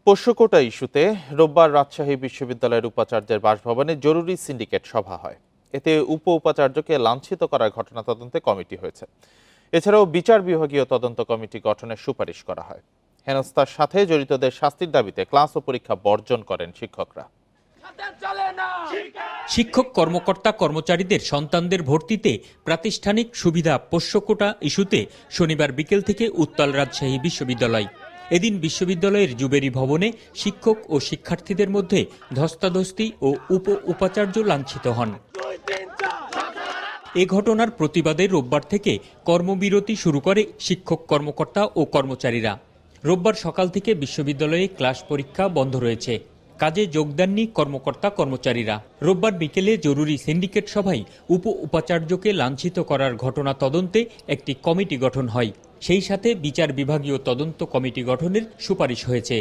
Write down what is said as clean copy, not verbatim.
পোষ্যকোটা ইস্যুতে রোববার রাজশাহী বিশ্ববিদ্যালয়ের উপাচার্যের বাসভবনে জরুরি সিন্ডিকেট সভা হয়। এতে উপাচার্যকে লাঞ্ছিত করার ঘটনা তদন্তে কমিটি হয়েছে। এছাড়াও বিচার বিভাগীয় তদন্ত কমিটি গঠনের সুপারিশ করা হয়। হেনস্থার সাথে জড়িতদের শাস্তির দাবিতে ক্লাস ও পরীক্ষা বর্জন করেন শিক্ষকরা। শিক্ষক কর্মকর্তা কর্মচারীদের সন্তানদের ভর্তিতে প্রাতিষ্ঠানিক সুবিধা পোষ্যকোটা ইস্যুতে শনিবার বিকেল থেকে উত্তাল রাজশাহী বিশ্ববিদ্যালয়। এদিন বিশ্ববিদ্যালয়ের জুবেরি ভবনে শিক্ষক ও শিক্ষার্থীদের মধ্যে ধস্তাধস্তি ও উপাচার্য লাঞ্ছিত হন। এ ঘটনার প্রতিবাদে রোববার থেকে কর্মবিরতি শুরু করে শিক্ষক কর্মকর্তা ও কর্মচারীরা। রোববার সকাল থেকে বিশ্ববিদ্যালয়ে ক্লাস পরীক্ষা বন্ধ রয়েছে। কাজে যোগ দেননি কর্মকর্তা কর্মচারীরা। রোববার বিকেলে জরুরি সিন্ডিকেট সভায় উপাচার্যকে লাঞ্ছিত করার ঘটনা তদন্তে একটি কমিটি গঠন হয়। সেই সাথে বিচার বিভাগীয় তদন্ত কমিটি গঠনের সুপারিশ হয়েছে।